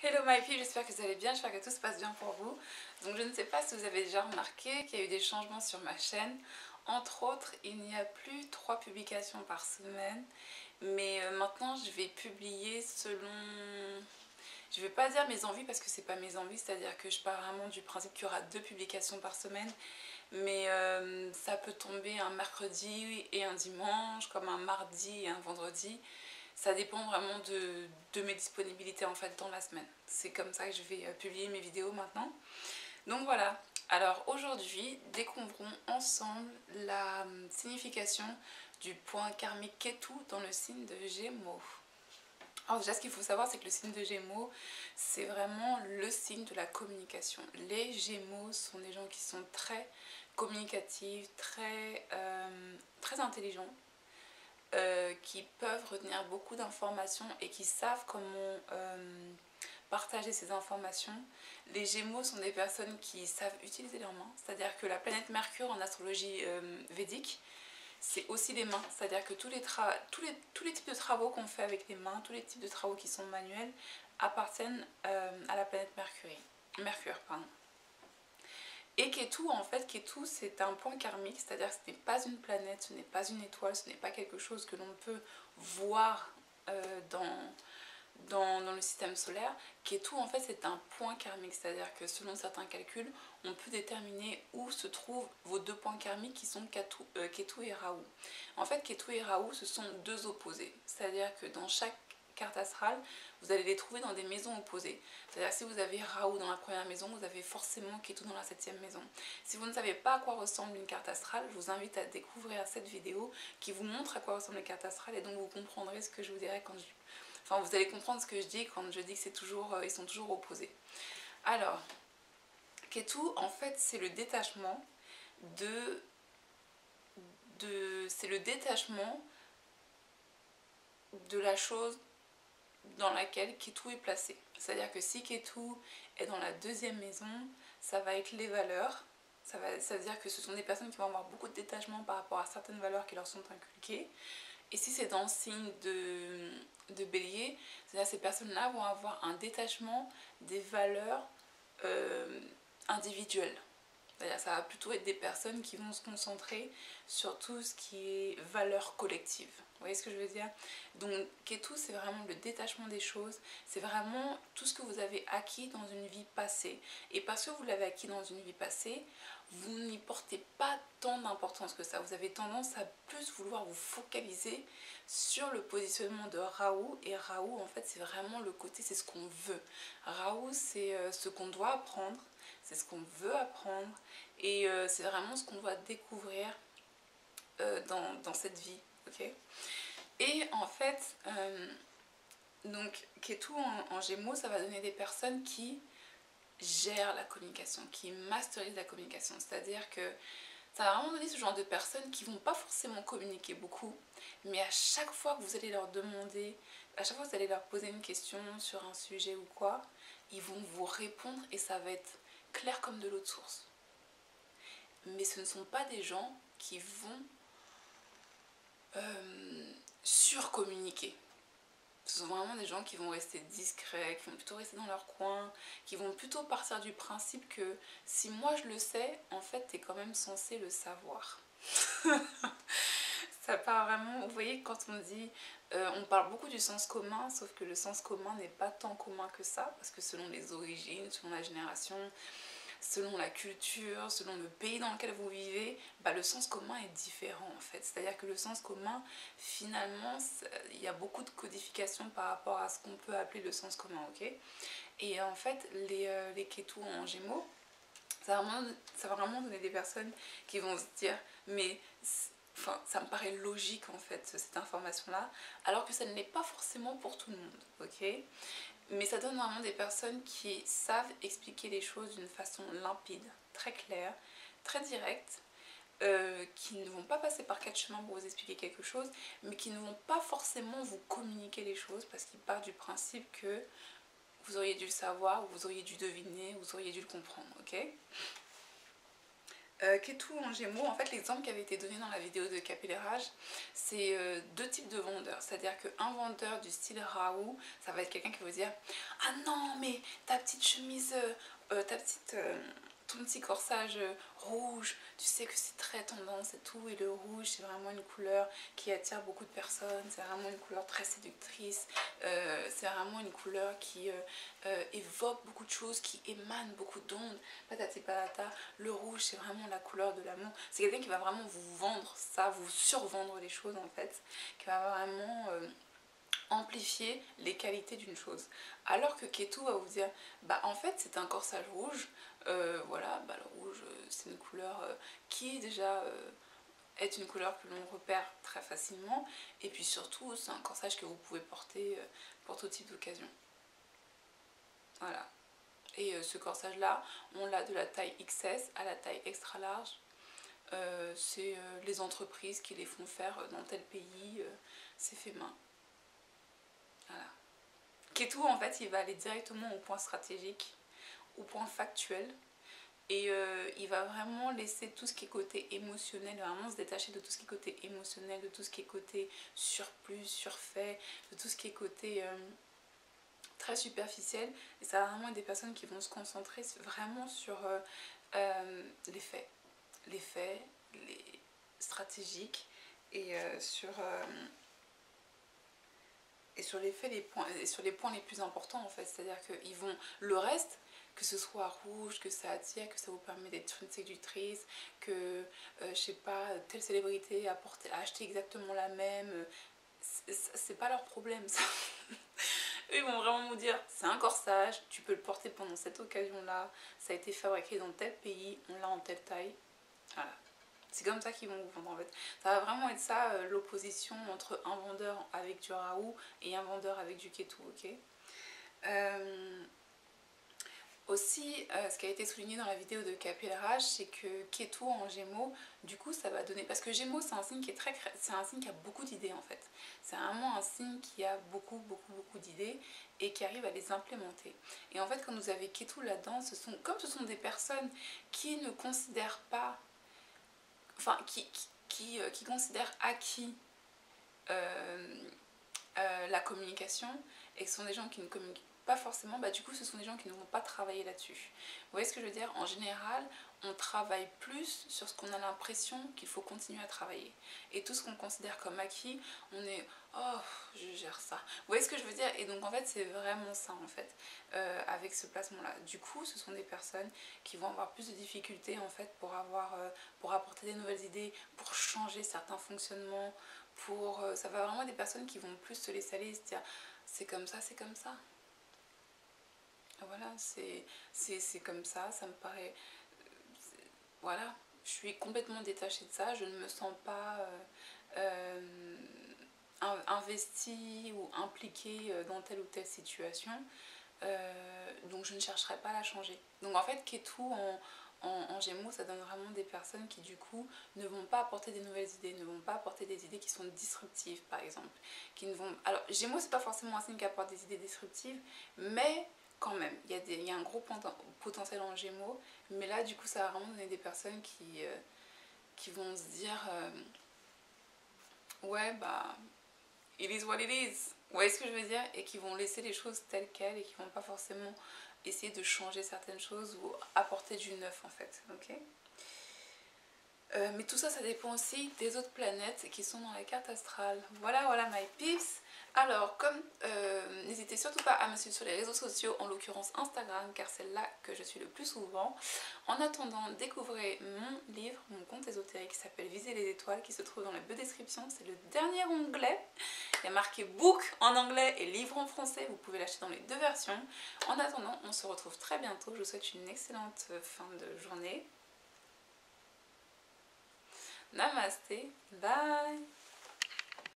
Hello my people, j'espère que vous allez bien, j'espère que tout se passe bien pour vous. Donc je ne sais pas si vous avez déjà remarqué qu'il y a eu des changements sur ma chaîne. Entre autres, il n'y a plus 3 publications par semaine. Mais maintenant je vais publier selon... Je ne vais pas dire mes envies parce que c'est pas mes envies, c'est-à-dire que je pars vraiment du principe qu'il y aura 2 publications par semaine. Mais ça peut tomber un mercredi et un dimanche, comme un mardi et un vendredi. Ça dépend vraiment de mes disponibilités en fait dans la semaine. C'est comme ça que je vais publier mes vidéos maintenant. Donc voilà. Alors aujourd'hui, découvrons ensemble la signification du point karmique Ketu dans le signe de Gémeaux. Alors déjà, ce qu'il faut savoir, c'est que le signe de Gémeaux, c'est vraiment le signe de la communication. Les Gémeaux sont des gens qui sont très communicatifs, très intelligents. Qui peuvent retenir beaucoup d'informations et qui savent comment partager ces informations. Les Gémeaux sont des personnes qui savent utiliser leurs mains, c'est-à-dire que la planète Mercure en astrologie védique, c'est aussi les mains, c'est-à-dire que tous les types de travaux qu'on fait avec les mains, tous les types de travaux qui sont manuels, appartiennent à la planète Mercure. Et Ketu, en fait, Ketu c'est un point karmique, c'est-à-dire que ce n'est pas une planète, ce n'est pas une étoile, ce n'est pas quelque chose que l'on peut voir dans le système solaire. Ketu, en fait, c'est un point karmique, c'est-à-dire que selon certains calculs, on peut déterminer où se trouvent vos 2 points karmiques qui sont Ketu et Rahu. En fait, Ketu et Rahu, ce sont 2 opposés, c'est-à-dire que dans chaque carte astrale, vous allez les trouver dans des maisons opposées. C'est-à-dire si vous avez Rahu dans la première maison, vous avez forcément Ketu dans la 7e maison. Si vous ne savez pas à quoi ressemble une carte astrale, je vous invite à découvrir cette vidéo qui vous montre à quoi ressemble une carte astrale et donc vous comprendrez ce que je vous dirai quand je... Enfin, vous allez comprendre ce que je dis quand je dis que c'est toujours, ils sont toujours opposés. Alors, Ketu, en fait, c'est le détachement c'est le détachement de la chose dans laquelle Ketu est placé. C'est-à-dire que si Ketu est dans la 2e maison, ça va être les valeurs. Ça veut dire que ce sont des personnes qui vont avoir beaucoup de détachement par rapport à certaines valeurs qui leur sont inculquées. Et si c'est dans le signe de Bélier, c'est-à-dire que ces personnes-là vont avoir un détachement des valeurs individuelles. C'est-à-dire que ça va plutôt être des personnes qui vont se concentrer sur tout ce qui est valeurs collectives. Vous voyez ce que je veux dire? Donc Ketu, c'est vraiment le détachement des choses, c'est vraiment tout ce que vous avez acquis dans une vie passée. Et parce que vous l'avez acquis dans une vie passée, vous n'y portez pas tant d'importance que ça. Vous avez tendance à plus vouloir vous focaliser sur le positionnement de Rahu. Et Rahu, en fait, c'est vraiment le côté, c'est ce qu'on veut. Rahu, c'est ce qu'on doit apprendre, c'est ce qu'on veut apprendre. Et c'est vraiment ce qu'on doit découvrir dans cette vie. Okay, et en fait, donc Ketu en Gémeaux, ça va donner des personnes qui gèrent la communication, qui masterisent la communication. C'est-à-dire que ça va vraiment donner ce genre de personnes qui vont pas forcément communiquer beaucoup, mais à chaque fois que vous allez leur demander, à chaque fois que vous allez leur poser une question sur un sujet ou quoi, ils vont vous répondre et ça va être clair comme de l'eau de source. Mais ce ne sont pas des gens qui vont surcommuniquer. Ce sont vraiment des gens qui vont rester discrets, qui vont plutôt rester dans leur coin, qui vont plutôt partir du principe que si moi je le sais, en fait t'es quand même censé le savoir. Ça part vraiment, vous voyez, quand on dit, on parle beaucoup du sens commun, sauf que le sens commun n'est pas tant commun que ça, parce que selon les origines, selon la génération, selon la culture, selon le pays dans lequel vous vivez, bah, le sens commun est différent en fait. C'est-à-dire que le sens commun, finalement, il y a beaucoup de codification par rapport à ce qu'on peut appeler le sens commun, ok? Et en fait, les Ketu en Gémeaux, ça va vraiment donner des personnes qui vont se dire, mais enfin, ça me paraît logique en fait, cette information-là, alors que ça ne l'est pas forcément pour tout le monde, ok? Mais ça donne vraiment des personnes qui savent expliquer les choses d'une façon limpide, très claire, très directe, qui ne vont pas passer par 4 chemins pour vous expliquer quelque chose, mais qui ne vont pas forcément vous communiquer les choses parce qu'ils partent du principe que vous auriez dû le savoir, vous auriez dû deviner, vous auriez dû le comprendre, ok? Ketu en Gémeaux, en fait l'exemple qui avait été donné dans la vidéo de capillérage, c'est deux types de vendeurs. C'est-à-dire qu'un vendeur du style Raoult, ça va être quelqu'un qui va vous dire « Ah non, mais ta petite chemise, ton petit corsage rouge, tu sais que c'est très tendance et tout, et le rouge c'est vraiment une couleur qui attire beaucoup de personnes, c'est vraiment une couleur très séductrice, c'est vraiment une couleur qui évoque beaucoup de choses, qui émane beaucoup d'ondes, patati patata. Le rouge c'est vraiment la couleur de l'amour. » C'est quelqu'un qui va vraiment vous vendre ça, vous survendre les choses en fait, qui va vraiment amplifier les qualités d'une chose. Alors que Ketu va vous dire, bah en fait c'est un corsage rouge, voilà, bah le rouge c'est une couleur qui déjà est une couleur que l'on repère très facilement, et puis surtout c'est un corsage que vous pouvez porter pour tout type d'occasion. Voilà. Et ce corsage là, on l'a de la taille XS à la taille extra large. C'est les entreprises qui les font faire dans tel pays, c'est fait main. Voilà. Ketu en fait il va aller directement au point stratégique, au point factuel, et il va vraiment laisser tout ce qui est côté émotionnel, vraiment se détacher de tout ce qui est côté émotionnel, de tout ce qui est côté surplus, surfait, de tout ce qui est côté très superficiel, et ça va vraiment être des personnes qui vont se concentrer vraiment sur les faits, les stratégiques, et sur les faits, sur les points les plus importants en fait, c'est-à-dire qu'ils vont, le reste, que ce soit rouge, que ça attire, que ça vous permet d'être une séductrice, que je sais pas, telle célébrité a acheté exactement la même, c'est pas leur problème ça. Eux ils vont vraiment vous dire, c'est un corsage, tu peux le porter pendant cette occasion là, ça a été fabriqué dans tel pays, on l'a en telle taille, voilà. C'est comme ça qu'ils vont vous vendre en fait. Ça va vraiment être ça l'opposition entre un vendeur avec du Raoult et un vendeur avec du Ketu, ok. Aussi, ce qui a été souligné dans la vidéo de capillérage, c'est que Ketu en Gémeaux, du coup ça va donner... Parce que Gémeaux c'est un signe qui est c'est un signe qui a beaucoup d'idées en fait. C'est vraiment un signe qui a beaucoup d'idées et qui arrive à les implémenter. Et en fait quand vous avez Ketu là-dedans, comme ce sont des personnes qui ne considèrent pas... Enfin, qui considèrent acquis la communication, et que ce sont des gens qui ne communiquent pas forcément, bah du coup ce sont des gens qui ne vont pas travailler là-dessus. Vous voyez ce que je veux dire? En général, on travaille plus sur ce qu'on a l'impression qu'il faut continuer à travailler. Et tout ce qu'on considère comme acquis, on est « oh, je gère ça ». Vous voyez ce que je veux dire? Et donc en fait, c'est vraiment ça en fait, avec ce placement-là. Du coup, ce sont des personnes qui vont avoir plus de difficultés en fait pour apporter des nouvelles idées, pour changer certains fonctionnements, ça va vraiment des personnes qui vont plus se laisser aller et se dire « c'est comme ça, c'est comme ça ». Voilà, c'est comme ça me paraît... Voilà, je suis complètement détachée de ça, je ne me sens pas investie ou impliquée dans telle ou telle situation, donc je ne chercherai pas à la changer. Donc en fait, Ketu en Gémeaux, ça donne vraiment des personnes qui du coup ne vont pas apporter des nouvelles idées, ne vont pas apporter des idées qui sont disruptives par exemple. Alors Gémeaux c'est pas forcément un signe qui apporte des idées disruptives, mais quand même, il y a un gros potentiel en Gémeaux, mais là du coup ça va vraiment donner des personnes qui vont se dire ouais bah it is what it is, vous voyez ce que je veux dire, et qui vont laisser les choses telles quelles et qui vont pas forcément essayer de changer certaines choses ou apporter du neuf en fait, ok. Mais tout ça, ça dépend aussi des autres planètes qui sont dans la carte astrale. Voilà, voilà, my peeps. Alors, n'hésitez surtout pas à me suivre sur les réseaux sociaux, en l'occurrence Instagram, car c'est là que je suis le plus souvent. En attendant, découvrez mon livre, mon conte ésotérique qui s'appelle Viser les étoiles, qui se trouve dans la description. C'est le dernier onglet. Il y a marqué book en anglais et livre en français. Vous pouvez l'acheter dans les deux versions. En attendant, on se retrouve très bientôt. Je vous souhaite une excellente fin de journée. Namaste, bye.